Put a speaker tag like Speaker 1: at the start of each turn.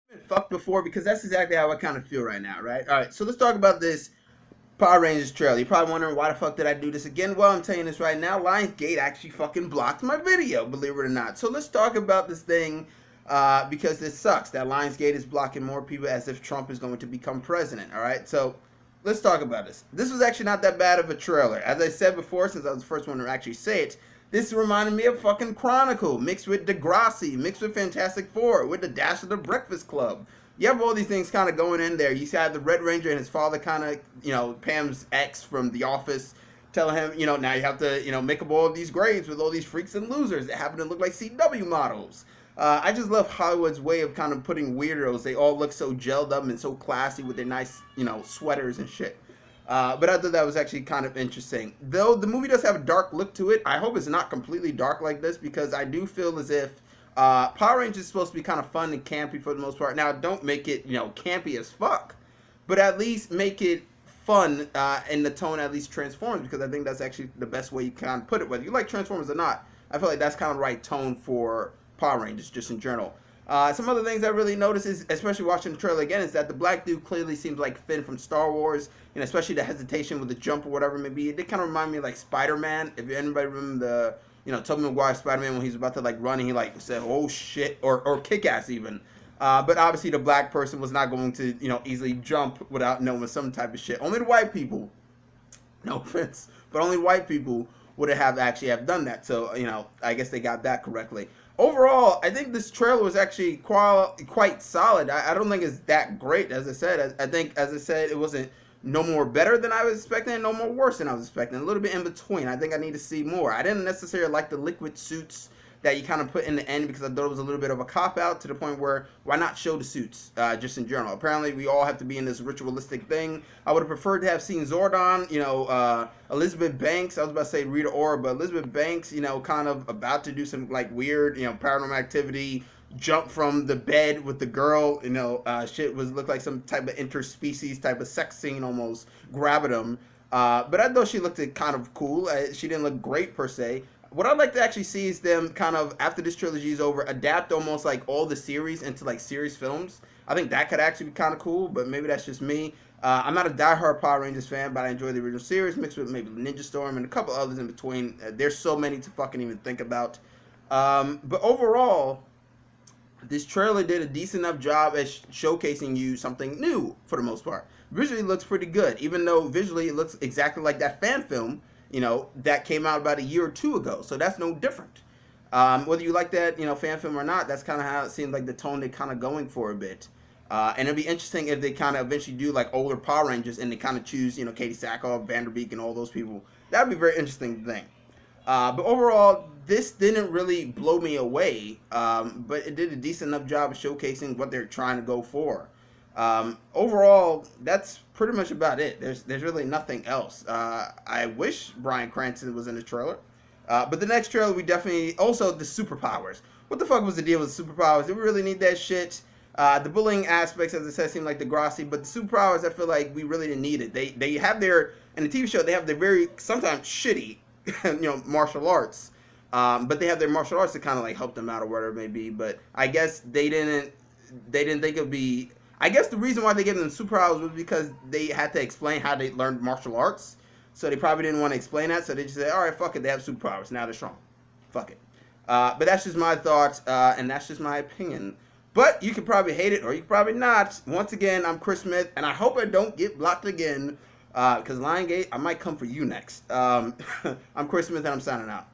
Speaker 1: been fucked before because that's exactly how I kind of feel right now, right? All right, so let's talk about this Power Rangers trailer. You're probably wondering why the fuck did I do this again? Well, I'm telling you this right now. Lionsgate actually fucking blocked my video, believe it or not. So let's talk about this thing because this sucks. That Lionsgate is blocking more people as if Trump is going to become president. All right, so let's talk about this. This was actually not that bad of a trailer. As I said before, since I was the first one to actually say it, this reminded me of fucking Chronicle mixed with Degrassi, mixed with Fantastic Four, with the dash of the Breakfast Club. You have all these things kind of going in there. You had the Red Ranger and his father kind of, Pam's ex from The Office telling him, now you have to, make up all of these grades with all these freaks and losers that happen to look like CW models. I just love Hollywood's way of kind of putting weirdos. They all look so gelled up and so classy with their nice, sweaters and shit. But I thought that was actually kind of interesting. Though the movie does have a dark look to it, I hope it's not completely dark like this because I do feel as if Power Rangers is supposed to be kind of fun and campy for the most part. Now, don't make it, campy as fuck, but at least make it fun in the tone at least Transformers because I think that's actually the best way you can put it. Whether you like Transformers or not, I feel like that's kind of the right tone for Power Rangers just in general. Some other things I really noticed is, especially watching the trailer again, is that the black dude clearly seems like Finn from Star Wars, and especially the hesitation with the jump or whatever it may be. It did kind of remind me of like Spider-Man. If anybody remember the, Tobey Maguire Spider-Man when he was about to like run and he like said, "Oh shit," or Kick-Ass even. But obviously the black person was not going to, easily jump without knowing some type of shit. Only the white people, no offense, but only white people would have actually have done that. So, I guess they got that correctly. Overall, I think this trailer was actually quite solid. I don't think it's that great, as I said. I think, as I said, it wasn't no more better than I was expecting and no more worse than I was expecting. A little bit in between. I think I need to see more. I didn't necessarily like the liquid suits that you kind of put in the end because I thought it was a little bit of a cop out to the point where why not show the suits just in general? Apparently, we all have to be in this ritualistic thing. I would have preferred to have seen Zordon, Elizabeth Banks. I was about to say Rita Ora, but Elizabeth Banks, kind of about to do some like weird, paranormal activity. Jump from the bed with the girl, shit was looked like some type of interspecies type of sex scene almost. Grabbing him. But I thought she looked kind of cool. She didn't look great per se. What I'd like to actually see is them kind of, after this trilogy is over, adapt almost like all the series into like series films. I think that could actually be kind of cool, but maybe that's just me. I'm not a diehard Power Rangers fan, but I enjoy the original series mixed with maybe Ninja Storm and a couple others in between. There's so many to fucking even think about. But overall, this trailer did a decent enough job at showcasing you something new for the most part. Visually, it looks pretty good, even though visually it looks exactly like that fan film, that came out about a year or two ago. So that's no different. Whether you like that, fan film or not, that's kind of how it seems like the tone they're kind of going for a bit. And it'd be interesting if they kind of eventually do like older Power Rangers and they kind of choose, Katie Sackhoff, Vanderbeek, and all those people. That'd be a very interesting thing. But overall, this didn't really blow me away, but it did a decent enough job of showcasing what they're trying to go for. Overall, that's pretty much about it. There's really nothing else. I wish Bryan Cranston was in the trailer, but the next trailer we definitely also the superpowers. What the fuck was the deal with the superpowers? Did we really need that shit? The bullying aspects, as I said, seem like Degrassi, but the superpowers, I feel like we really didn't need it. They have their in the TV show they have their very sometimes shitty martial arts. But they have their martial arts to kind of like help them out or whatever it may be. But I guess they didn't think it would be. I guess the reason why they gave them superpowers was because they had to explain how they learned martial arts. So they probably didn't want to explain that. So they just said, all right, fuck it. They have superpowers. Now they're strong. Fuck it. But that's just my thoughts, and that's just my opinion. But you could probably hate it or you could probably not. Once again, I'm Chris Smith, and I hope I don't get blocked again. Because Lionsgate, I might come for you next. I'm Chris Smith, and I'm signing out.